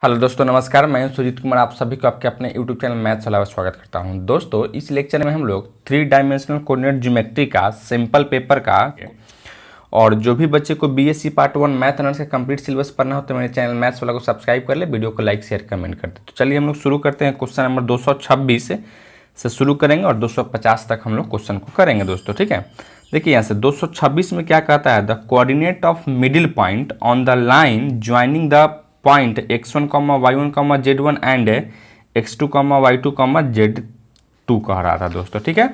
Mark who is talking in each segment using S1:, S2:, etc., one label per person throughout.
S1: Hello दोस्तों, नमस्कार। मैं सुजीत कुमार आप सभी को आपके अपने यूट्यूब चैनल मैथ्स वाला में स्वागत करता हूं। दोस्तों, इस लेक्चर में हम लोग 3 डायमेंशनल कोऑर्डिनेट ज्योमेट्री का सिंपल पेपर का और जो भी बच्चे को बीएससी पार्ट 1 मैथ ऑनर्स का कंप्लीट सिलेबस पढ़ना हो तो मेरे चैनल मैथ्स वाला को सब्सक्राइब कर ले, वीडियो को लाइक शेयर कमेंट कर दे। तो चलिए हम लोग शुरू करते हैं। क्वेश्चन नंबर 226 से शुरू करेंगे और 250 तक हम लोग क्वेश्चन को करेंगे दोस्तों, ठीक है। देखिए यहाँ से 226 में क्या कहता है, the coordinate of middle point on the line joining the point x1, y1, z1 and x2, y2, z2 कह रहा था दोस्तों, ठीक है।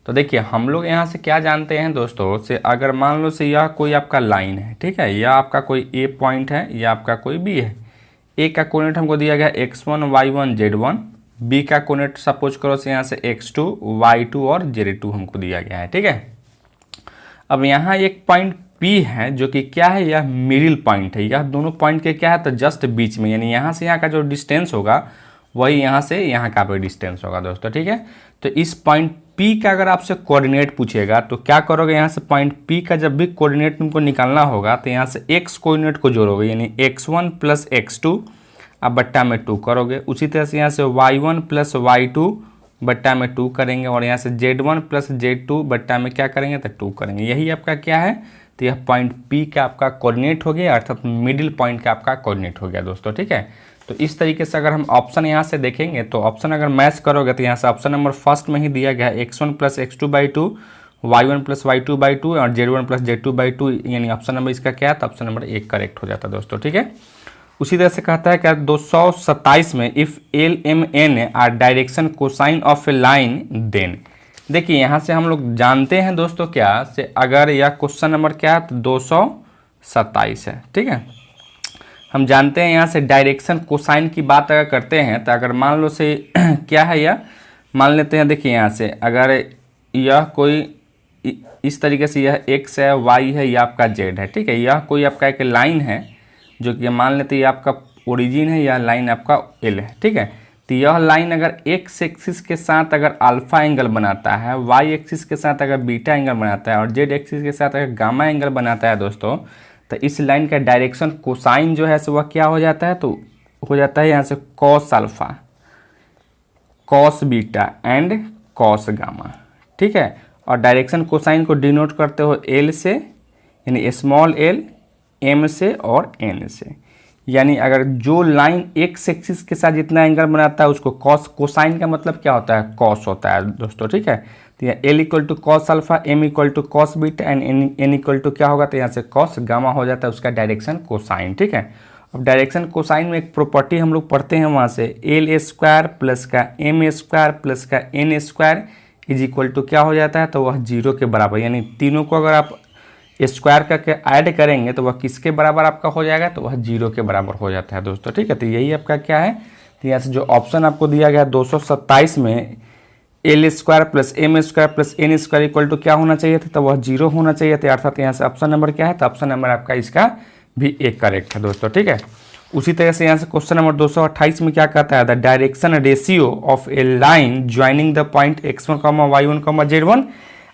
S1: तो देखिए हम लोग यहाँ से क्या जानते हैं दोस्तों, से अगर मान लो से यह कोई आपका लाइन है, ठीक है, या आपका कोई ए पॉइंट है या आपका कोई बी है। ए का कोऑर्डिनेट हमको दिया गया x1, y1, z1। बी का कोऑर्डिनेट सपोज करो से यहाँ से x2, y2 और z2 हमको दिया गया है, ठीक है। अब यहाँ एक पॉइंट P है जो कि क्या है, यह मिडिल पॉइंट है। यह दोनों पॉइंट के क्या है, तो जस्ट बीच में, यानी यहाँ से यहाँ का जो डिस्टेंस होगा वही यहाँ से यहाँ का भी डिस्टेंस होगा दोस्तों, ठीक है। तो इस पॉइंट P का अगर आपसे कोऑर्डिनेट पूछेगा तो क्या करोगे, यहाँ से पॉइंट P का जब भी कोऑर्डिनेट तुमको निकालना होगा तो यहाँ से x कोऑर्डिनेट को जोड़ोगे, यानी x1 प्लस x2 आप बट्टा में 2 करोगे। उसी तरह से यहाँ से y1 प्लस y2 बट्टा में 2 करेंगे और यहाँ से z1 प्लस z2 बट्टा में क्या करेंगे, तो 2 करेंगे। यही आपका क्या है, तो यह पॉइंट P का आपका कोऑर्डिनेट हो गया, अर्थात मिडिल पॉइंट का आपका कोऑर्डिनेट हो गया दोस्तों, ठीक है। तो इस तरीके से अगर हम ऑप्शन यहाँ से देखेंगे तो ऑप्शन अगर मैच करोगे तो यहाँ से ऑप्शन नंबर फर्स्ट में ही दिया गया है x1 plus x2/2, y1 plus y2/2 और z1 प्लस z2/2, यानी ऑप्शन नंबर इसका क्या है, तो ऑप्शन नंबर 1 करेक्ट हो जाता है दोस्तों, ठीक है। उसी तरह से कहता है क्या 227 में if l m n are direction cosine of a line then. देखिए यहाँ से हम लोग जानते हैं दोस्तों क्या से, अगर यह क्वेश्चन नंबर क्या है तो 227 है, ठीक है। हम जानते हैं यहाँ से डायरेक्शन कोसाइन की बात अगर करते हैं तो अगर मान लो से क्या है, यह मान लेते हैं। देखिए यहाँ से अगर यह कोई इस तरीके से यह x है, y है, या आपका z है, ठीक है। यह कोई आपका एक लाइन है जो कि मान लेते हैं ये आपका ओरिजिन है, यह लाइन आपका l है, ठीक है। तो यह लाइन अगर x एक्सिस के साथ अगर अल्फा एंगल बनाता है, y एक्सिस के साथ अगर बीटा एंगल बनाता है और z एक्सिस के साथ अगर गामा एंगल बनाता है दोस्तों, तो इस लाइन का डायरेक्शन कोसाइन जो है सो वह क्या हो जाता है, तो हो जाता है यहाँ से cos alpha, cos beta and cos gamma, ठीक है। और डायरेक्शन कोसाइन को डिनोट करते हो l से, यानी स्मॉल l, m से और n से। यानी अगर जो लाइन x एक्सिस के साथ जितना एंगल बनाता है उसको कॉस, कोसाइन का मतलब क्या होता है, कॉस होता है दोस्तों, ठीक है। तो यहाँ l equal to cos alpha, m equal to cos beta and n equal to क्या होगा, तो यहाँ से कॉस गामा हो जाता है उसका डायरेक्शन कोसाइन, ठीक है। अब डायरेक्शन कोसाइन में एक प्रॉपर्टी हम लोग पढ़ते हैं वहाँ से, एल स्क्वायर प्लस का m स्क्वायर प्लस का n square is equal to क्या हो जाता है, तो वह 0 के बराबर। यानी तीनों को अगर आप स्क्वायर करके ऐड करेंगे तो वह किसके बराबर आपका हो जाएगा, तो वह 0 के बराबर हो जाता है दोस्तों, ठीक है। तो यही आपका क्या है, तो यहाँ से जो ऑप्शन आपको दिया गया 227 में l square plus m square plus n square equal to क्या होना चाहिए था, तो वह 0 होना चाहिए था, अर्थात यहाँ से ऑप्शन नंबर क्या है, तो ऑप्शन नंबर आपका इसका भी 1 करेक्ट है दोस्तों, ठीक है। उसी तरह से यहाँ से क्वेश्चन नंबर 228 में क्या कहता है, the direction ratio of a line joining the point x1, y1, z1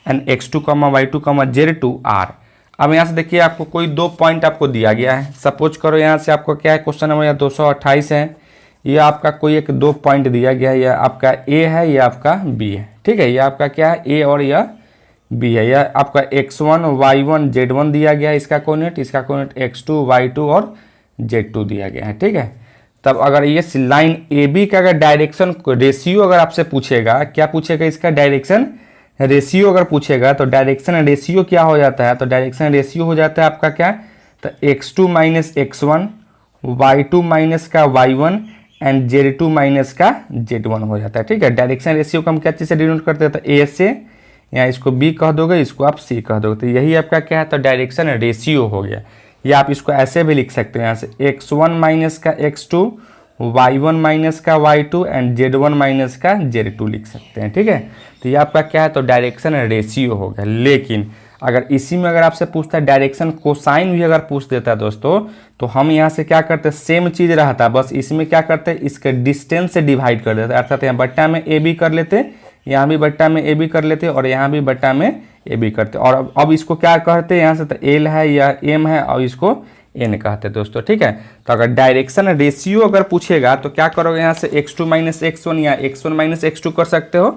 S1: and x2, y2, z2 are. अब यहाँ से देखिए आपको कोई 2 पॉइंट आपको दिया गया है। सपोज करो यहाँ से आपको क्या है, क्वेश्चन नंबर यहाँ 228 है, ये आपका कोई एक 2 पॉइंट दिया गया है, यह आपका A है, यह आपका B है, ठीक है। यह आपका क्या है, A और यह B है। यह आपका x1, y1, z1 दिया गया है, इसका कोऑर्डिनेट, इसका कोऑर्डिनेट x2, y2 और z2 दिया गया है, ठीक है। तब अगर ये लाइन AB का अगर डायरेक्शन रेशियो अगर आपसे पूछेगा, क्या पूछेगा, इसका डायरेक्शन रेशियो अगर पूछेगा तो डायरेक्शन रेशियो क्या हो जाता है, तो डायरेक्शन रेशियो हो जाता है आपका क्या, तो x2 minus x1, y2 minus का y1 एंड z2 माइनस का z1 हो जाता है, ठीक है। डायरेक्शन रेशियो को हम क्या चीज़ से डिनोट करते हैं, तो a से, यहाँ इसको b कह दोगे, इसको आप c कह दोगे, तो यही आपका क्या है, तो डायरेक्शन रेशियो हो गया। या आप इसको ऐसे भी लिख सकते हैं, यहाँ से x1 माइनस का x2, y1 माइनस का y2 एंड z1 माइनस का z2 लिख सकते हैं, ठीक है। तो ये आपका क्या है, तो डायरेक्शन रेशियो हो गया। लेकिन अगर इसी में अगर आपसे पूछता है डायरेक्शन कोसाइन भी अगर पूछ देता है दोस्तों, तो हम यहाँ से क्या करते हैं, सेम चीज़ रहता है, बस इसमें क्या करते हैं, इसके डिस्टेंस से डिवाइड कर देते हैं, अर्थात यहाँ बट्टा में ए बी कर लेते, यहाँ भी बट्टा में ए बी कर लेते और यहाँ भी बट्टा में ए बी करते। और अब इसको क्या करते हैं, यहाँ से तो एल है या एम है और इसको एन कहते हैं दोस्तों, ठीक है। तो अगर डायरेक्शन रेशियो अगर पूछेगा तो क्या करोगे, यहाँ से x2 माइनस x1 या x1 माइनस x2 कर सकते हो।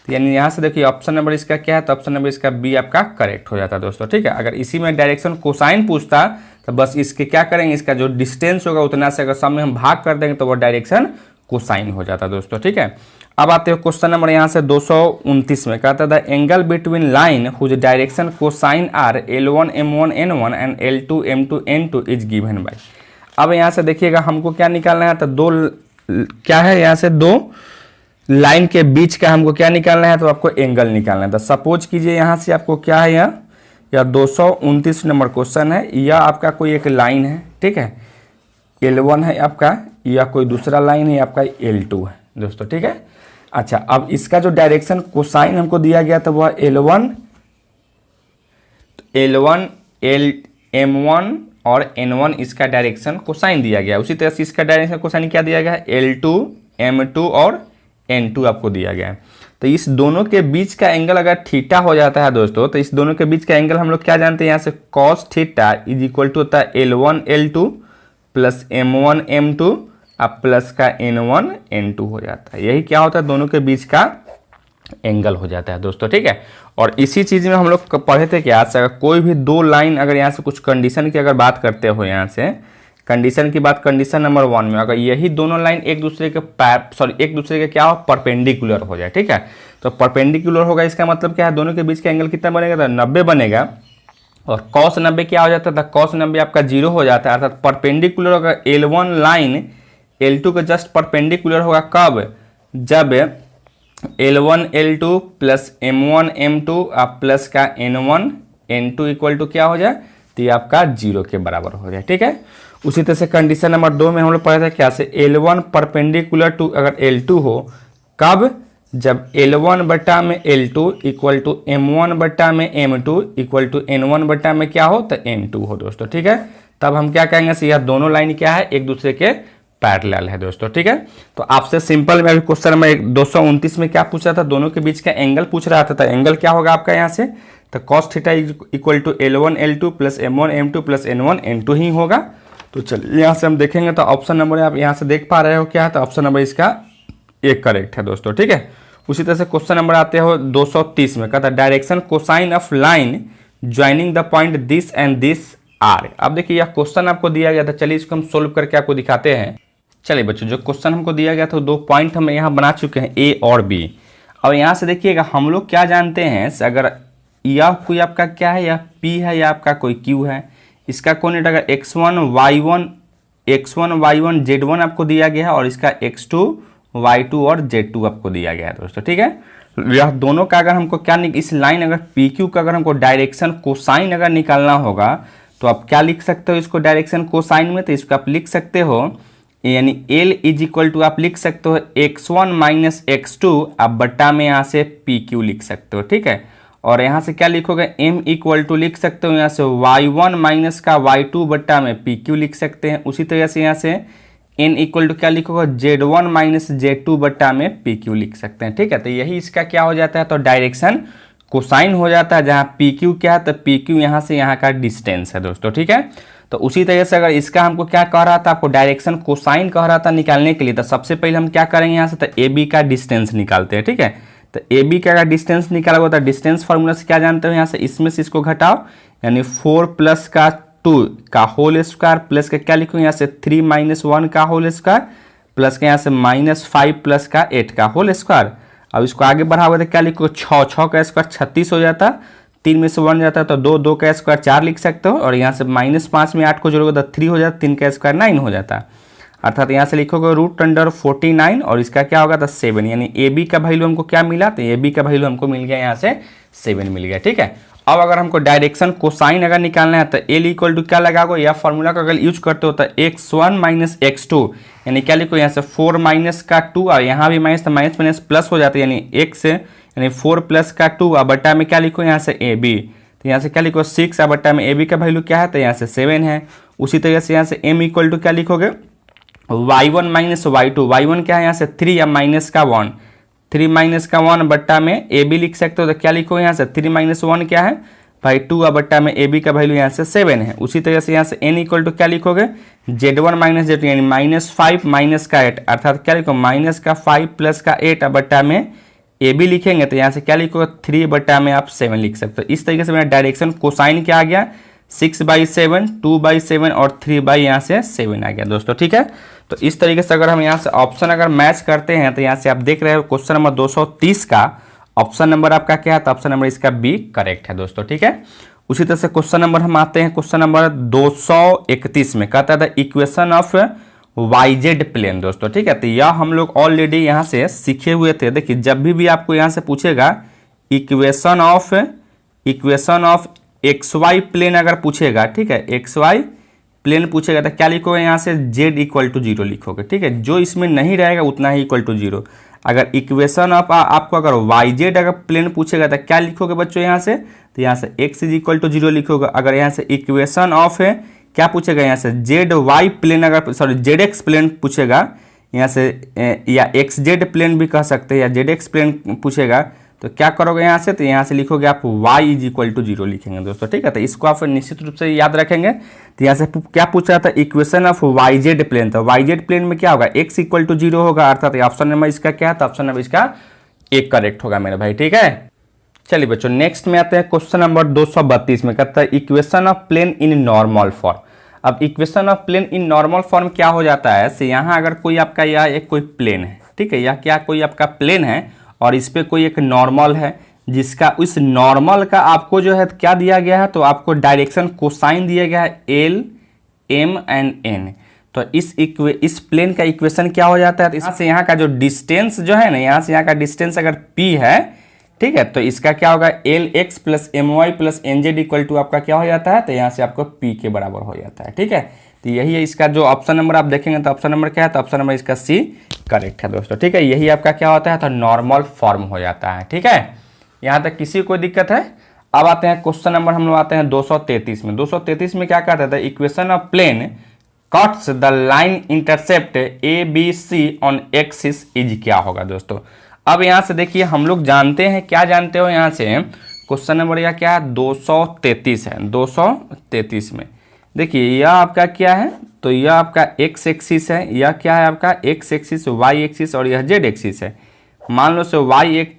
S1: तो यानी यहाँ से देखिए ऑप्शन नंबर इसका क्या है, तो ऑप्शन नंबर इसका बी आपका करेक्ट हो जाता है दोस्तों, ठीक है। अगर इसी में डायरेक्शन कोसाइन पूछता तो बस इसके क्या करेंगे, इसका जो डिस्टेंस होगा उतना से अगर सामने हम भाग कर देंगे तो वो डायरेक्शन कोसाइन हो जाता है दोस्तों, ठीक है। अब आते हो क्वेश्चन नंबर यहाँ से 229 में, कहता था angle between line whose direction cosine are L1 M1 N1 and L2 M2 N2 is given by. अब यहाँ से देखिएगा हमको क्या निकालना है, तो दो क्या है, यहाँ से दो लाइन के बीच का हमको क्या निकालना है, तो आपको एंगल निकालना है। तो सपोज कीजिए यहाँ से आपको क्या है, यह 229 नंबर क्वेश्चन है, या आपका कोई एक लाइन है, ठीक है, L1 है आपका, या कोई दूसरा लाइन है आपका L2 है दोस्तों, ठीक है। अच्छा, अब इसका जो डायरेक्शन कोसाइन हमको दिया गया था वह L1 M1 और N1 इसका डायरेक्शन कोसाइन दिया गया। उसी तरह से इसका डायरेक्शन कोसाइन क्या दिया गया है, L2 M2 और N2 आपको दिया गया है। तो इस दोनों के बीच का एंगल अगर थीटा हो जाता है दोस्तों, तो इस दोनों के बीच का एंगल हम लोग क्या जानते हैं, यहाँ से cos theta is equal to होता है L1 L2 plus M1 M2 अब प्लस का N1 N2 हो जाता है। यही क्या होता है, दोनों के बीच का एंगल हो जाता है दोस्तों, ठीक है। और इसी चीज़ में हम लोग पढ़े थे कि आज से अगर कोई भी दो लाइन अगर यहाँ से कुछ कंडीशन की अगर बात करते हो, यहाँ से कंडीशन की बात, कंडीशन नंबर 1 में अगर यही दोनों लाइन एक दूसरे के क्या हो, परपेंडिकुलर हो जाए, ठीक है। तो परपेंडिकुलर होगा, इसका मतलब क्या है, दोनों के बीच का एंगल कितना बनेगा, तो 90 बनेगा। और cos 90 क्या हो जाता था, cos 90 आपका 0 हो जाता है। अर्थात परपेंडिकुलर होगा L1 लाइन L2 के जस्ट परपेंडिकुलर होगा कब, जब L1 L2 plus M1 M2 आप प्लस का N1 N2 इक्वल टू क्या हो जाए, तो ये आपका 0 के बराबर हो जाए, ठीक है। उसी तरह से कंडीशन नंबर 2 में हम लोग पढ़े थे क्या से, L1 परपेंडिकुलर टू अगर L2 हो, कब, जब L1 बटा में L2 इक्वल टू M1 बटा में M2 इक्वल टू N1 बटा में क्या हो, तो N2 हो दोस्तों, ठीक है। तब हम क्या कहेंगे, यह दोनों लाइन क्या है, एक दूसरे के पैरेलल है दोस्तों, ठीक है। तो आपसे सिंपल में अभी क्वेश्चन नंबर 229 में क्या पूछ रहा था, दोनों के बीच का एंगल पूछ रहा था। एंगल क्या होगा आपका यहाँ से, तो cos theta equal to L1 L2 plus M1 M2 plus N1 N2 ही होगा। तो चलिए यहाँ से हम देखेंगे, तो ऑप्शन नंबर आप यहाँ से देख पा रहे हो क्या है, तो ऑप्शन नंबर इसका एक करेक्ट है दोस्तों, ठीक है। उसी तरह से क्वेश्चन नंबर आते हो 230 में, कहता है direction cosine of line joining the point this and this are. अब देखिए यह क्वेश्चन आपको दिया गया था, चलिए इसको हम सोल्व करके आपको दिखाते हैं। चलिए बच्चों, जो क्वेश्चन हमको दिया गया था दो पॉइंट हम यहाँ बना चुके हैं, ए और बी। अब यहाँ से देखिएगा हम लोग क्या जानते हैं, अगर यह कोई आपका क्या है, या पी है या आपका कोई क्यू है, इसका कोऑर्डिनेट अगर x1 y1 z1 आपको दिया गया है और इसका x2 y2 और z2 आपको दिया गया है दोस्तों, ठीक है। यह दोनों का अगर हमको क्या, इस लाइन अगर पी क्यू का अगर हमको डायरेक्शन कोसाइन अगर निकालना होगा, तो आप क्या लिख सकते हो इसको डायरेक्शन कोसाइन में, तो इसको आप लिख सकते हो, यानी L इज इक्वल टू आप लिख सकते हो x1 माइनस x2 आप बट्टा में यहाँ से PQ लिख सकते हो, ठीक है। और यहाँ से क्या लिखोगे, M इक्वल टू लिख सकते हो यहाँ से y1 माइनस का y2 बट्टा में PQ लिख सकते हैं। उसी तरह से यहाँ से N इक्वल टू क्या लिखोगे, Z1 माइनस Z2 बट्टा में PQ लिख सकते हैं, ठीक है। तो यही इसका क्या हो जाता है, तो डायरेक्शन कोसाइन हो जाता है, जहाँ PQ क्या है, तो PQ यहाँ से यहाँ का डिस्टेंस है दोस्तों, ठीक है। तो उसी तरह से अगर इसका हमको क्या कह रहा था, आपको डायरेक्शन कोसाइन कह रहा था निकालने के लिए, तो सबसे पहले हम क्या करेंगे यहाँ से, तो ए बी का डिस्टेंस निकालते हैं, ठीक है। तो ए बी का अगर डिस्टेंस निकाला होता है, डिस्टेंस फार्मूला से क्या जानते हो, यहाँ से इसमें से इसको घटाओ, यानी 4 प्लस का 2 का होल स्क्वायर प्लस का क्या लिखो यहाँ से 3 माइनस 1 का होल स्क्वायर प्लस का यहाँ से -5 प्लस का 8 का होल स्क्वायर। अब इसको आगे बढ़ाओगे तो क्या लिखो, 6 का स्क्वायर 36 हो जाता, 3 में से 1 जाता है तो 2 का स्क्वायर 4 लिख सकते हो, और यहाँ से -5 में 8 को जोड़ोगे तो 3 हो जाता, 3 का स्क्वायर 9 हो जाता। अर्थात यहाँ से लिखोगे √49 और इसका क्या होगा, तो 7, यानी ए बी का वैल्यू हमको क्या मिला, तो ए बी का वैल्यू हमको मिल गया यहाँ से 7 मिल गया, ठीक है। अब अगर हमको डायरेक्शन कोसाइन अगर निकालना है तो एल इक्वल टू क्या लगाओगे, या फॉर्मूला का अगर यूज करते हो तो x1 माइनस x2, यानी क्या लिखो यहाँ से 4 माइनस का 2 और यहाँ भी माइनस, तो माइनस माइनस प्लस हो जाता है, यानी x यानी 4 प्लस का 2 और बट्टा में क्या लिखो यहाँ से ए बी, तो यहाँ से क्या लिखो 6 और बट्टा में ए बी का वैल्यू क्या है, तो यहाँ से 7 है। उसी तरह से यहाँ से m इक्वल टू क्या लिखोगे, y1 माइनस y2, y1 क्या है यहाँ से 3 या माइनस का 1, 3 माइनस का 1 बट्टा में ए बी लिख सकते हो, तो क्या लिखो यहाँ से 3 माइनस 1 क्या है, भाई 2/, में ए बी का वैल्यू यहाँ से 7 है। उसी तरह से यहाँ से n इक्वल टू क्या लिखोगे, Z1 माइनस Z2 यानी -5 माइनस का 8, अर्थात क्या लिखो माइनस का 5 प्लस का 8/, में ए बी लिखेंगे तो यहाँ से क्या लिखोगे 3/, में आप 7 लिख सकते हो। इस तरीके से मेरा डायरेक्शन कोसाइन क्या आ गया 6/7, 2/7 और 3 यहाँ से 7 आ गया दोस्तों, ठीक है। तो इस तरीके से अगर हम यहाँ से ऑप्शन अगर मैच करते हैं तो यहाँ से आप देख रहे हो क्वेश्चन नंबर 230 का ऑप्शन नंबर आपका क्या है, तो ऑप्शन नंबर इसका बी करेक्ट है दोस्तों, ठीक है। उसी तरह से क्वेश्चन नंबर हम आते हैं क्वेश्चन नंबर 231 में, कहता था इक्वेशन ऑफ YZ प्लेन दोस्तों, ठीक है। तो यह हम लोग ऑलरेडी यहाँ से सीखे हुए थे। देखिए जब भी आपको यहाँ से पूछेगा इक्वेशन ऑफ XY प्लेन अगर पूछेगा, ठीक है, XY प्लेन पूछेगा तो क्या लिखोगे यहाँ से Z इक्वल टू 0 लिखोगे, ठीक है। जो इसमें नहीं रहेगा उतना ही इक्वल टू 0। अगर इक्वेशन ऑफ आपको अगर YZ अगर प्लेन पूछेगा तो क्या लिखोगे बच्चों यहाँ से, तो यहाँ से x इज इक्वल टू 0 लिखोगे। अगर यहाँ से इक्वेशन ऑफ है क्या पूछेगा यहाँ से ZY प्लेन अगर सॉरी ZX प्लेन पूछेगा यहाँ से, या XZ प्लेन भी कह सकते हैं, या ZX प्लेन पूछेगा तो क्या करोगे यहाँ से, तो यहाँ से लिखोगे आप y इज इक्वल टू 0 लिखेंगे दोस्तों, ठीक है। तो इसको आप निश्चित रूप से याद रखेंगे। तो यहाँ से क्या पूछ रहा था इक्वेशन ऑफ YZ प्लेन, तो YZ प्लेन में क्या होगा x इक्वल टू 0 होगा, अर्थात ऑप्शन नंबर इसका क्या है, तो ऑप्शन नंबर इसका एक करेक्ट होगा मेरे भाई, ठीक है। चलिए बच्चों नेक्स्ट में आते हैं क्वेश्चन नंबर 232 में, कहता है equation of plane in normal form. अब equation of plane in normal form क्या हो जाता है, से यहाँ अगर कोई आपका यह एक कोई प्लेन है, ठीक है, या क्या कोई आपका प्लेन है और इस पे कोई एक नॉर्मल है, जिसका उस नॉर्मल का आपको जो है क्या दिया गया है, तो आपको डायरेक्शन कोसाइन दिया गया है L, M एंड N। तो इस प्लेन का इक्वेशन क्या हो जाता है, तो यहाँ से यहाँ का जो डिस्टेंस जो है ना, यहाँ से यहाँ का डिस्टेंस अगर P है, ठीक है, तो इसका क्या होगा LX plus MY plus NZ equal to आपका क्या हो जाता है, तो यहाँ से आपको P के बराबर हो जाता है, ठीक है। तो यही है इसका जो ऑप्शन नंबर आप देखेंगे तो ऑप्शन नंबर क्या है, तो ऑप्शन नंबर इसका C करेक्ट है दोस्तों, ठीक है। यही आपका क्या होता है, तो नॉर्मल फॉर्म हो जाता है, ठीक है। यहाँ तक किसी को दिक्कत है। अब आते हैं क्वेश्चन नंबर हम लोग आते हैं 233 में। 233 में क्या कहता था equation of plane cuts the line intercept ABC on axis is क्या होगा दोस्तों। अब यहाँ से देखिए हम लोग जानते हैं, क्या जानते हो यहाँ से क्वेश्चन नंबर या क्या है 233 है। 233 में देखिए यह आपका क्या है, तो यह आपका x एक्सिस है, यह क्या है आपका x एक्सिस, y एक्सिस और यह z एक्सिस है। मान लो से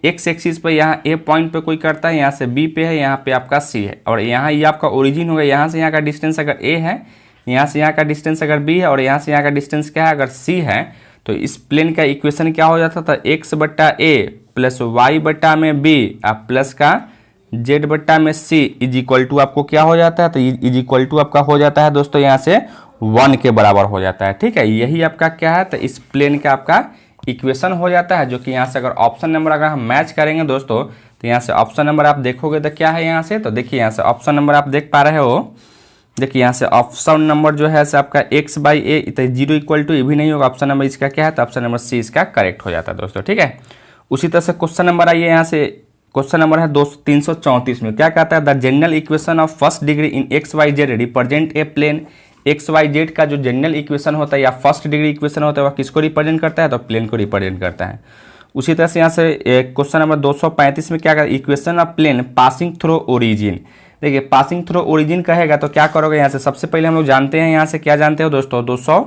S1: x एक्सिस पर यहाँ a पॉइंट पे कोई करता है, यहाँ से b पे है, यहाँ पे आपका c है, और यहाँ ये आपका ओरिजिन होगा। यहाँ से यहाँ का डिस्टेंस अगर a है, यहाँ से यहाँ का डिस्टेंस अगर b है और यहाँ से यहाँ का डिस्टेंस क्या है अगर c है, तो इस प्लेन का इक्वेशन क्या हो जाता था x/a प्लस y/b प्लस का z/में c इज इक्वल टू आपको क्या हो जाता है, तो इज इक्वल टू आपका हो जाता है दोस्तों यहाँ से 1 के बराबर हो जाता है, ठीक है। यही आपका क्या है, तो इस प्लेन का आपका इक्वेशन हो जाता है, जो कि यहाँ से अगर ऑप्शन नंबर अगर हम मैच करेंगे दोस्तों, तो यहाँ से ऑप्शन नंबर आप देखोगे तो क्या है यहाँ से, तो देखिए यहाँ से ऑप्शन नंबर आप देख पा रहे हो। देखिए यहाँ से ऑप्शन नंबर जो है से आपका x/a तो 0 इक्वल टू ये भी नहीं होगा। ऑप्शन नंबर इसका क्या है, तो ऑप्शन नंबर सी इसका करेक्ट हो जाता है दोस्तों, ठीक है। उसी तरह से क्वेश्चन नंबर आइए, यहाँ से क्वेश्चन नंबर है 334 में। क्या कहता है the general equation of first degree in XYZ represent a plane. XYZ का जो जनरल इक्वेशन होता है या फर्स्ट डिग्री इक्वेशन होता है वह किसको रिप्रेजेंट करता है, तो प्लेन को रिप्रेजेंट करता है। उसी तरह से यहाँ से क्वेश्चन नंबर 235 में क्या कहता है equation of plane passing through origin. देखिए पासिंग थ्रू ओरिजिन कहेगा तो क्या करोगे, यहाँ से सबसे पहले हम लोग जानते हैं, यहाँ से क्या जानते हो दोस्तों, 200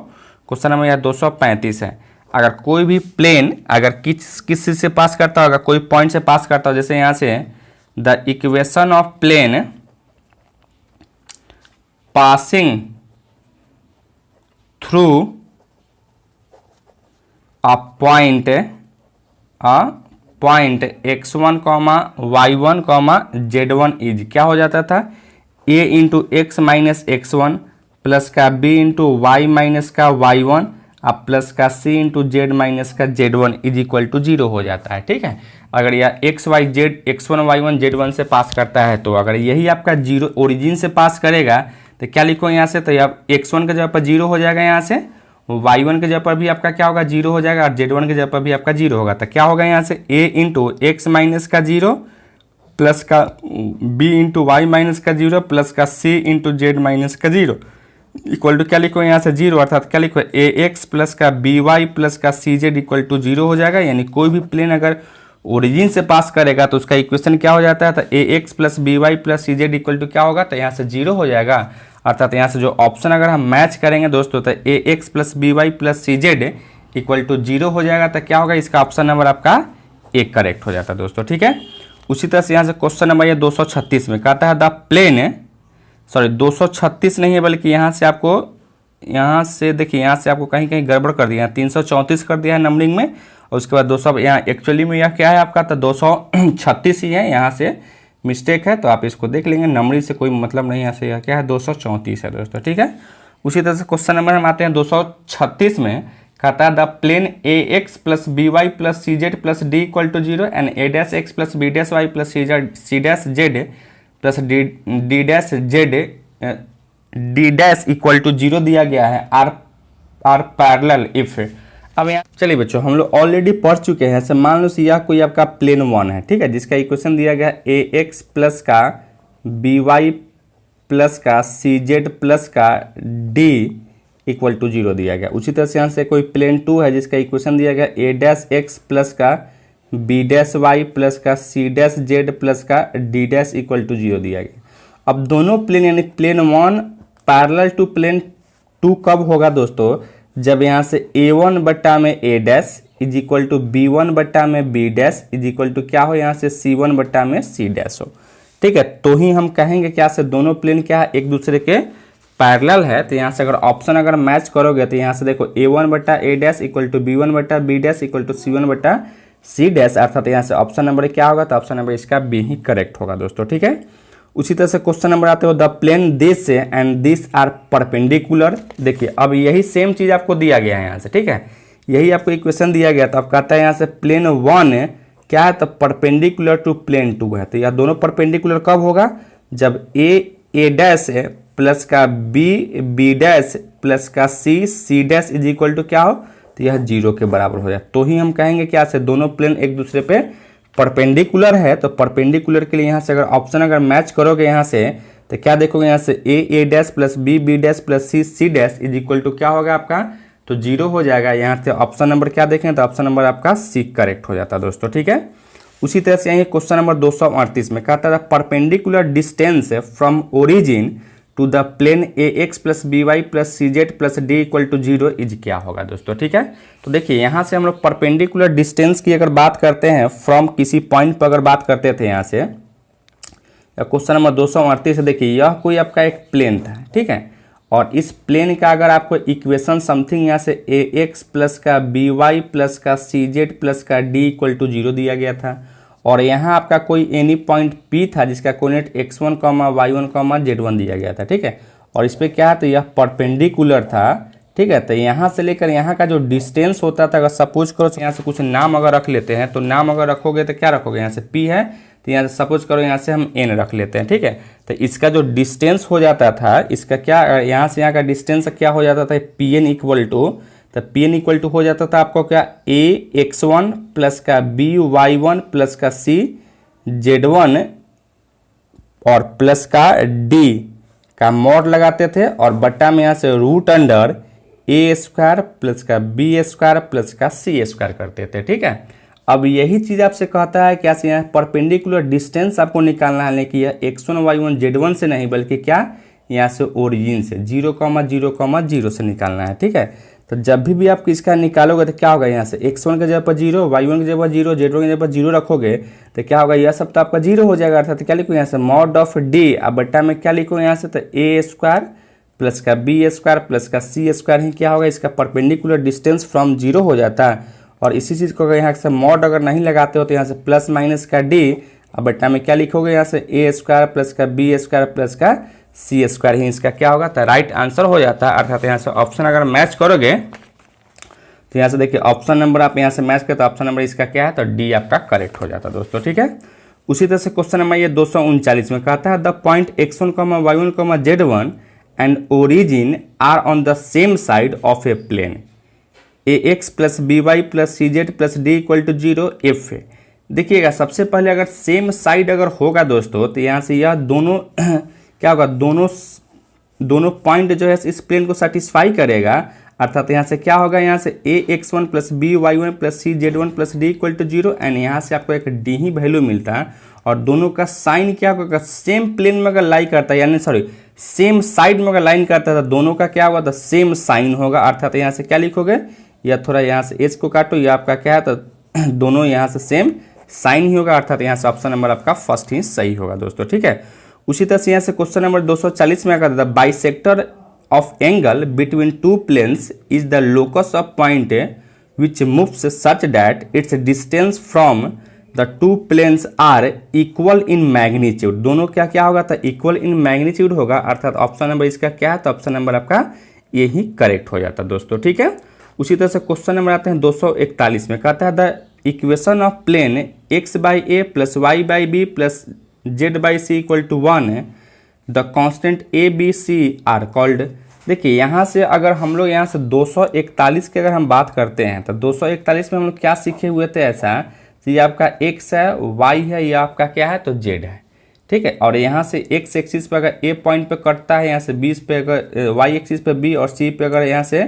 S1: क्वेश्चन नंबर यहाँ 235 है। अगर कोई भी प्लेन अगर किस चीज से पास करता होगा, कोई पॉइंट से पास करता हो, जैसे यहाँ से the equation of plane passing through a point x1, y1, z1 is क्या हो जाता था a into x minus x1 plus का b इंटू वाई माइनस का y1 अब प्लस का c इंटू जेड माइनस का z1 इज इक्वल टू 0 हो जाता है, ठीक है। अगर यह x1, y1, z1 से पास करता है, तो अगर यही आपका 0 ओरिजिन से पास करेगा तो क्या लिखो यहाँ से, तो यह x1 के जगह पर 0 हो जाएगा, यहाँ से y1 के जगह पर भी आपका क्या होगा 0 हो जाएगा, और z1 के जगह पर भी आपका 0 होगा। तो क्या होगा यहाँ से a इंटू एक्स माइनस का 0 प्लस का b इंटू वाई माइनस का 0 प्लस का c इंटू जेड माइनस का 0 इक्वल टू क्या लिखो यहाँ से 0, अर्थात क्या लिखो ax प्लस का by प्लस का cz इक्वल टू 0 हो जाएगा। यानी कोई भी प्लेन अगर ओरिजिन से पास करेगा तो उसका इक्वेशन क्या हो जाता है, तो a x plus b y plus c z equal to क्या होगा, तो यहाँ से 0 हो जाएगा। अर्थात यहाँ से जो ऑप्शन अगर हम मैच करेंगे दोस्तों, तो a x plus b y plus c z equal to 0 हो जाएगा। तो क्या होगा, इसका ऑप्शन नंबर आपका 1 करेक्ट हो जाता है दोस्तों, ठीक है। उसी तरह से यहाँ से क्वेश्चन नंबर ये 236 में कहता है द प्लेन, सॉरी 236 नहीं है बल्कि यहाँ से आपको, यहाँ से देखिए यहाँ से आपको कहीं कहीं गड़बड़ कर दिया है, 334 कर दिया है नंबरिंग में, और उसके बाद 200 यहाँ एक्चुअली में यह क्या है आपका, तो 236 ही है, यहाँ से मिस्टेक है, तो आप इसको देख लेंगे, नंबरिंग से कोई मतलब नहीं, यहाँ से यह क्या है 234 है दोस्तों, ठीक है। उसी तरह से क्वेश्चन नंबर हम आते हैं 236 में, कहता है the plane a x plus b y plus c z plus d equal to 0 and a dash x plus b dash y plus c dash z plus d dash z d dash equal to 0 दिया गया है, are parallel if. अब यहाँ चलिए बच्चों, हम लोग already पढ़ चुके हैं। ऐसे मान लो यह कोई आपका प्लेन 1 है, ठीक है, जिसका इक्वेशन दिया गया है ए एक्स प्लस का बी वाई प्लस का सी जेड प्लस का डी इक्वल टू 0 दिया गया। उसी तरह से यहाँ से कोई प्लेन 2 है जिसका इक्वेशन दिया गया ए डैश एक्स प्लस का बी डैश वाई प्लस का सी डैश जेड प्लस का डी डैश इक्वल टू 0 दिया गया। अब दोनों प्लेन यानी प्लेन 1 पैरेलल टू प्लेन 2 कब होगा दोस्तों, जब यहाँ से a1 बट्टा में a dash is equal to b1 बट्टा में b dash is equal to क्या हो, यहाँ से c1 बट्टा में c डैश हो, ठीक है। तो ही हम कहेंगे क्या से दोनों प्लेन क्या है, एक दूसरे के पैरेलल है। तो यहाँ से अगर ऑप्शन अगर मैच करोगे तो यहाँ से देखो a1 बट्टा a dash equal to b1 बट्टा b dash equal to c1 बट्टा c डैश, अर्थात यहाँ से ऑप्शन नंबर क्या होगा, तो ऑप्शन नंबर इसका b ही करेक्ट होगा दोस्तों, ठीक है। उसी तरह से क्वेश्चन नंबर आते हो the plane this and this are perpendicular. देखिए अब यही सेम चीज आपको दिया गया है यहाँ से, ठीक है, यही आपको इक्वेशन दिया गया। तो अब कहता है यहाँ से प्लेन 1 क्या है, तो परपेंडिकुलर टू प्लेन 2 है। तो यह दोनों परपेंडिकुलर कब होगा, जब ए डैश है प्लस का बी डैश प्लस का c dash is equal to क्या हो, तो यह 0 के बराबर हो जाए। तो ही हम कहेंगे क्या से दोनों प्लेन एक दूसरे पे परपेंडिकुलर है। तो परपेंडिकुलर के लिए यहाँ से अगर ऑप्शन अगर मैच करोगे यहाँ से, तो क्या देखोगे यहाँ से a dash plus b dash plus c dash is equal to क्या होगा आपका, तो 0 हो जाएगा। यहाँ से ऑप्शन नंबर क्या देखें, तो ऑप्शन नंबर आपका सी करेक्ट हो जाता है दोस्तों, ठीक है। उसी तरह से यहाँ क्वेश्चन नंबर 238 में कहता था perpendicular distance from origin to the plane a x plus b y plus c z plus d equal to 0 is क्या होगा दोस्तों, ठीक है। तो देखिए यहाँ से हम लोग परपेंडिकुलर डिस्टेंस की अगर बात करते हैं फ्रॉम किसी पॉइंट पर अगर बात करते थे यहाँ से, क्वेश्चन नंबर 238 से देखिए यह कोई आपका एक प्लेन था, ठीक है, और इस प्लेन का अगर आपको इक्वेशन समथिंग यहाँ से ए एक्स प्लस का बी वाई प्लस का सी जेड प्लस का डी इक्वल टू 0 दिया गया था, और यहाँ आपका कोई एनी पॉइंट P था जिसका कोऑर्डिनेट x1, y1, z1 दिया गया था, ठीक है, और इस पर क्या है, तो यह परपेंडिकुलर था, ठीक है। तो यहाँ से लेकर यहाँ का जो डिस्टेंस होता था, अगर सपोज करो यहाँ से कुछ नाम अगर रख लेते हैं, तो नाम अगर रखोगे तो क्या रखोगे, यहाँ से P है तो यहाँ से सपोज करो यहाँ से हम n रख लेते हैं, ठीक है। तो इसका जो डिस्टेंस हो जाता था, इसका क्या यहाँ से यहाँ का डिस्टेंस क्या हो जाता था, Pn इक्वल टू, तो Pn इक्वल टू हो जाता था आपको क्या a x1 प्लस का b y1 प्लस का c z1 और प्लस का d का मॉड लगाते थे, और बट्टा में यहाँ से root under a square plus का b स्क्वायर प्लस का c स्क्वायर करते थे, ठीक है। अब यही चीज आपसे कहता है क्या, यहाँ परपेंडिकुलर डिस्टेंस आपको निकालना है, लेकिन यह x1 y1 z1 से नहीं बल्कि क्या यहाँ से ओरिजिन से 0,0,0 से निकालना है, ठीक है। तो जब भी आप इसका निकालोगे तो क्या होगा, यहाँ से x1 के जगह पर 0, y1 की जगह पर 0, z1 की जगह पर 0 रखोगे तो क्या होगा, यह सब तो आपका 0 हो जाएगा। अर्थात क्या लिखो यहाँ से मॉड ऑफ डी, अब बट्टा में क्या लिखो यहाँ से, तो a स्क्वायर प्लस का b स्क्वायर प्लस का c स्क्वायर ही क्या होगा, इसका परपेंडिकुलर डिस्टेंस फ्रॉम 0 हो जाता है। और इसी चीज़ को अगर यहाँ से मॉड अगर नहीं लगाते हो तो यहाँ से प्लस माइनस का d, अब बट्टा में क्या लिखोगे यहाँ से a स्क्वायर प्लस का b स्क्वायर प्लस का c स्क्वायर ही इसका क्या होगा, तो राइट आंसर हो जाता है। अर्थात यहाँ से ऑप्शन अगर मैच करोगे तो यहाँ से देखिए ऑप्शन नंबर आप यहाँ से मैच करें तो ऑप्शन नंबर इसका क्या है, तो डी आपका करेक्ट हो जाता है दोस्तों, ठीक है। उसी तरह से क्वेश्चन नंबर ये 239 में कहता है the point x1, y1, z1 and origin are on the same side of a plane a x plus b y plus c z plus d equal to 0 if. देखिएगा सबसे पहले अगर सेम साइड अगर होगा दोस्तों तो यहाँ से यह दोनों क्या होगा, दोनों पॉइंट जो है इस प्लेन को सेटिस्फाई करेगा। अर्थात यहाँ से क्या होगा, यहाँ से ax1 plus by1 plus cz1 plus d equal to 0 and यहाँ से आपको एक d ही वैल्यू मिलता है और दोनों का साइन क्या होगा, सेम प्लेन में अगर लाई करता है यानी सॉरी सेम साइड में अगर लाइन करता है तो दोनों का क्या होगा, तो सेम साइन होगा। अर्थात यहाँ से क्या लिखोगे, या थोड़ा यहाँ से एच को काटो, या आपका क्या है तो दोनों यहाँ से सेम साइन ही होगा। अर्थात यहाँ से ऑप्शन नंबर आपका फर्स्ट ही सही होगा दोस्तों, ठीक है। उसी तरह से यहाँ से क्वेश्चन नंबर 240 में क्या, bisector of angle between two planes is the locus of point which moves such that its distance from the two planes are equal in magnitude। दोनों क्या क्या होगा, तो equal in magnitude होगा। अर्थात ऑप्शन नंबर इसका क्या है, तो ऑप्शन नंबर आपका यही करेक्ट हो जाता है दोस्तों, ठीक है। उसी तरह से क्वेश्चन नंबर आते हैं 241 में, कहता है the equation of plane x by a plus y by b plus z by c equal to 1 the constant a b c are called. देखिए यहाँ से अगर हम लोग यहाँ से 241 की अगर हम बात करते हैं तो 241 में हम लोग क्या सीखे हुए थे, ऐसा तो ये आपका x है, y है, ये आपका क्या है तो z है, ठीक है। और यहाँ से x एक्सिस पे अगर a पॉइंट पे कटता है, यहाँ से 20 पे अगर y एक्सिस पे b और c पे अगर यहाँ से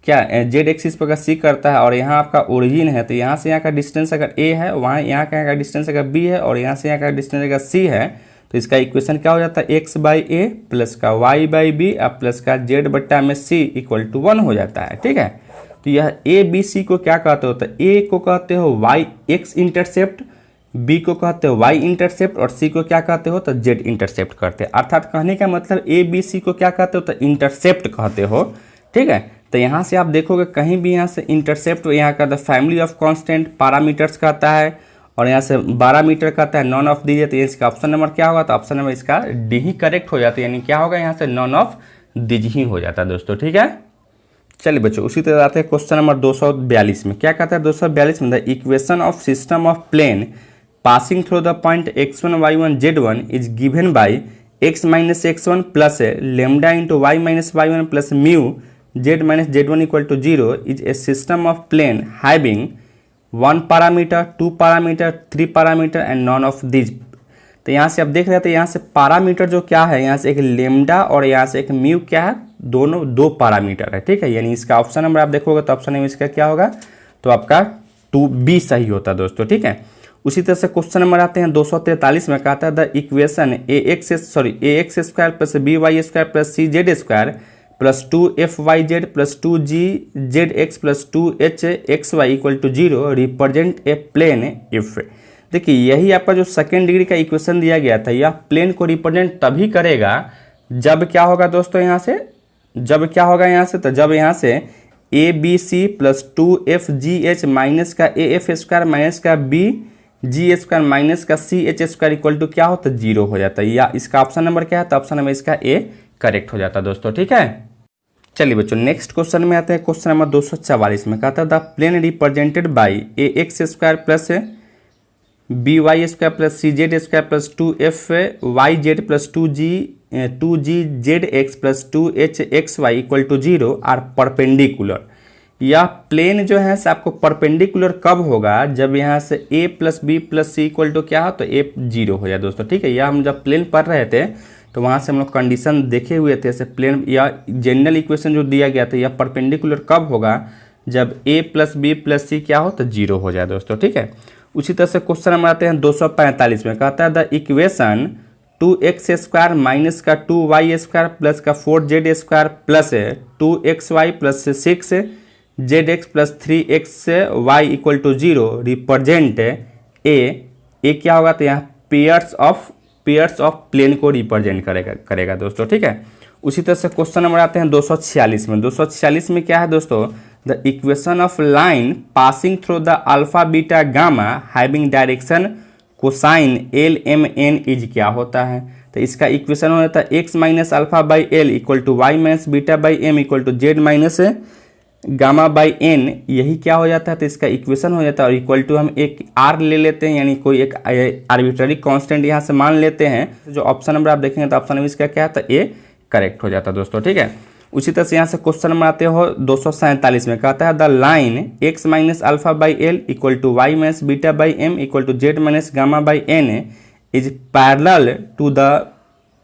S1: क्या z एक्सिस पे अगर c करता है और यहाँ आपका ओरिजिन है तो यहाँ से यहाँ का डिस्टेंस अगर a है, वहाँ यहाँ का डिस्टेंस अगर b है और यहाँ से यहाँ का डिस्टेंस अगर c है, तो इसका इक्वेशन क्या हो जाता है, x बाई ए प्लस का y बाई बी और प्लस का z बट्टा में c इक्वल टू 1 हो जाता है, ठीक है। तो यह ए बी सी को क्या कहते हो, तो a को कहते हो y x इंटरसेप्ट, b को कहते हो y इंटरसेप्ट और c को क्या कहते हो, तो z इंटरसेप्ट करते हैं। अर्थात कहने का मतलब ए बी सी को क्या कहते हो, तो इंटरसेप्ट कहते हो, ठीक है। तो यहाँ से आप देखोगे कहीं भी यहाँ से इंटरसेप्ट यहाँ का the family of constant parameters कहता है और यहाँ से 12 मीटर कहता है, नॉन ऑफ दीजिए, तो इसका ऑप्शन नंबर क्या होगा, तो ऑप्शन नंबर इसका डी ही करेक्ट हो जाता है, यानी क्या होगा यहाँ से नॉन ऑफ दीज ही हो जाता है दोस्तों, ठीक है। चलिए बच्चों उसी तरह आते हैं क्वेश्चन नंबर 242 में, क्या कहता है 242 में, the equation of system of plane passing through the point x1 y1 z1 is given by x minus x1 plus lambda into y minus y1 plus mu z minus z1 equal to 0 is a system of plane having 1 parameter 2 parameter 3 parameter and none of this. तो यहाँ से आप देख रहे थे यहाँ से parameter जो क्या है, यहाँ से एक लेमडा और यहाँ से एक म्यू क्या है, दोनों 2 पैरामीटर है, ठीक है। यानी इसका ऑप्शन नंबर आप देखोगे तो ऑप्शन नंबर इसका क्या होगा, तो आपका 2B सही होता है दोस्तों, ठीक है। उसी तरह से क्वेश्चन नंबर आते हैं 243 में, कहता है the equation ax square plus by square plus cz square plus 2fyz plus 2gzx plus 2hxy equal to 0 represent a plane if. देखिए यही आपका जो सेकेंड डिग्री का इक्वेशन दिया गया था, यह प्लेन को रिप्रेजेंट तभी करेगा जब क्या होगा दोस्तों, यहाँ से जब क्या होगा यहाँ से, तो जब यहाँ से a b c plus 2fgh minus का af स्क्वायर माइनस का bg स्क्वायर माइनस का ch स्क्वायर इक्वल टू क्या होता है 0 हो जाता है, या इसका ऑप्शन नंबर क्या है, तो ऑप्शन नंबर इसका ए करेक्ट हो जाता है दोस्तों, ठीक है। चलिए बच्चों नेक्स्ट क्वेश्चन में आते हैं, क्वेश्चन नंबर 244 में, कहता है the plane represented by ax square plus by square plus cz square plus 2fyz plus 2gzx plus 2hxy equal to 0 are perpendicular. यह प्लेन जो है से आपको परपेंडिकुलर कब होगा, जब यहाँ से a plus b plus c equal to क्या हो, तो a 0 हो जाए दोस्तों, ठीक है। यह हम जब प्लेन पढ़ रहे थे तो वहाँ से हम लोग कंडीशन देखे हुए थे, ऐसे प्लेन या जनरल इक्वेशन जो दिया गया था, यह परपेंडिकुलर कब होगा, जब a प्लस बी प्लस सी क्या हो, तो 0 हो जाए दोस्तों, ठीक है। उसी तरह से क्वेश्चन नंबर आते हैं 245 में, कहता है the equation 2x square minus का 2y स्क्वायर प्लस का 4z square plus 2xy plus 6zx plus 3xy equal to 0 represent a क्या होगा, तो यहाँ पेयर्स ऑफ प्लेन को रिप्रेजेंट करेगा दोस्तों, ठीक है। उसी तरह से क्वेश्चन नंबर आते हैं 246 में, 246 में क्या है दोस्तों, the equation of line passing through the alpha beta gamma having direction cosine l m n is क्या होता है, तो इसका इक्वेशन हो जाता है x minus alpha by l equal to y minus beta by m equal to z minus gamma by n, यही क्या हो जाता है, तो इसका इक्वेशन हो जाता है और इक्वल टू हम एक आर ले लेते हैं, यानी कोई एक आर्बिट्ररी कांस्टेंट यहाँ से मान लेते हैं। जो ऑप्शन नंबर आप देखेंगे तो ऑप्शन नंबर इसका क्या है, तो ए करेक्ट हो जाता है दोस्तों, ठीक है। उसी तरह से यहाँ से क्वेश्चन नंबर आते हो 247 में, कहता है the line x minus alpha by l equal to y minus beta by m equal to z minus gamma by n is parallel to the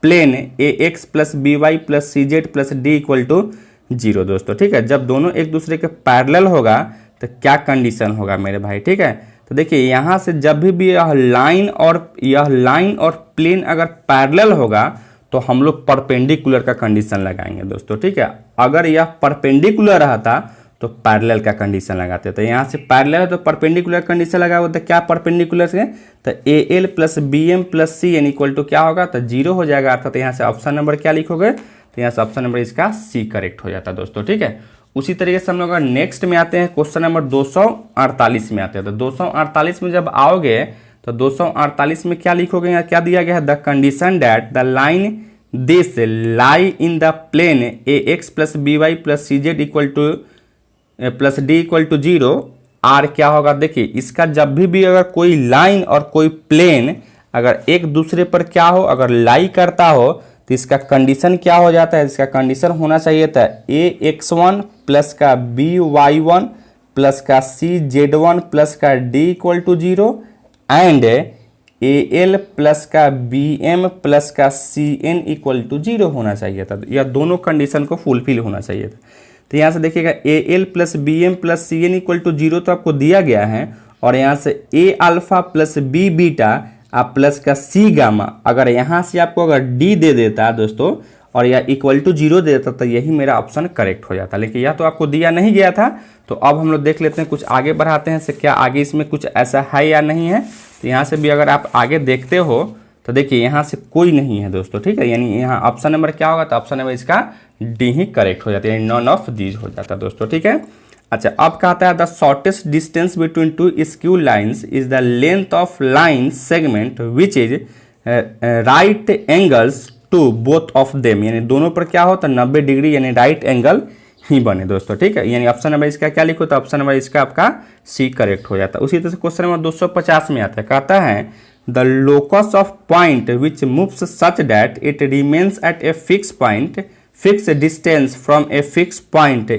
S1: plane a x plus b y plus c z plus d equal to 0 दोस्तों, ठीक है। जब दोनों एक दूसरे के parallel होगा तो क्या कंडीशन होगा मेरे भाई, ठीक है। तो देखिए यहाँ से जब भी यह लाइन और प्लेन अगर पैरेलल होगा तो हम लोग परपेंडिकुलर का कंडीशन लगाएंगे दोस्तों, ठीक है। अगर यह परपेंडिकुलर रहता तो पैरेलल का कंडीशन लगाते। तो यहाँ से पैरेलल है तो परपेंडिकुलर कंडीशन लगा हुआ, तो क्या परपेंडिकुलर से, तो AL plus BM plus CN equal to क्या होगा, तो 0 हो जाएगा। अर्थात यहाँ से ऑप्शन नंबर क्या लिखोगे, तो यहाँ से ऑप्शन नंबर इसका C करेक्ट हो जाता है दोस्तों, ठीक है। उसी तरीके से हम लोग नेक्स्ट में आते हैं, क्वेश्चन नंबर 248 में आते हैं। तो 248 में जब आओगे तो 248 में क्या लिखोगे, यहाँ क्या दिया गया है, the condition that the line this lie in the plane AX plus BY plus CZ equal to plus D equal to 0 R क्या होगा। देखिए इसका जब भी अगर कोई लाइन और कोई प्लेन अगर एक दूसरे पर क्या हो, अगर लाई करता हो तो इसका कंडीशन क्या हो जाता है, इसका कंडीशन होना चाहिए था AX1 प्लस का BY1 प्लस का CZ1 प्लस का D equal to 0 and AL plus का BM प्लस का CN इक्वल टू 0 होना चाहिए था। यह दोनों कंडीशन को फुलफिल होना चाहिए था। तो यहाँ से देखिएगा AL plus BM plus CN equal to 0 तो आपको दिया गया है, और यहाँ से A alpha plus B beta आप प्लस का C गामा, अगर यहाँ से आपको अगर D दे देता दोस्तों और यह इक्वल टू 0 दे देता तो यही मेरा ऑप्शन करेक्ट हो जाता। लेकिन यह तो आपको दिया नहीं गया था। तो अब हम लोग देख लेते हैं, कुछ आगे बढ़ाते हैं से क्या आगे इसमें कुछ ऐसा है या नहीं है। तो यहाँ से भी अगर आप आगे देखते हो तो देखिए यहाँ से कोई नहीं है दोस्तों, ठीक है। यानी यहाँ ऑप्शन नंबर क्या होगा, तो ऑप्शन नंबर इसका D ही करेक्ट हो जाता है, यानी नॉन ऑफ दीज हो जाता है दोस्तों, ठीक है। अच्छा अब कहता है the shortest distance between two skew lines is the length of line segment which is right angles to both of them, यानी दोनों पर क्या होता है 90 डिग्री यानी राइट एंगल ही बने दोस्तों, ठीक है। यानी ऑप्शन नंबर इसका क्या लिखो, तो ऑप्शन नंबर इसका आपका C करेक्ट हो जाता है। उसी तरह से क्वेश्चन नंबर 250 में आता है, कहता है the locus of point which moves such that it remains at a fix point fix distance from a fix point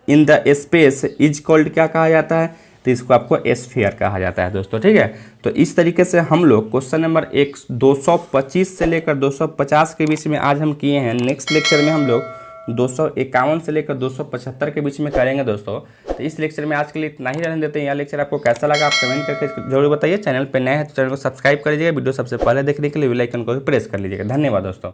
S1: in the space is called क्या कहा जाता है, तो इसको आपको स्फीयर कहा जाता है दोस्तों, ठीक है। तो इस तरीके से हम लोग क्वेश्चन नंबर 225 से लेकर 250 के बीच में आज हम किए हैं। नेक्स्ट लेक्चर में हम लोग 251 से लेकर 275 के बीच में करेंगे दोस्तों। तो इस लेक्चर में आज के लिए इतना ही रहने देते हैं। यह लेक्चर आपको कैसा लगा आप कमेंट करके जरूर बताइए। चैनल पर नए हैं तो चैनल को सब्सक्राइब कर लीजिएगा। वीडियो सबसे पहले देखने के लिए बेल आइकन को भी प्रेस कर लीजिएगा। धन्यवाद दोस्तों।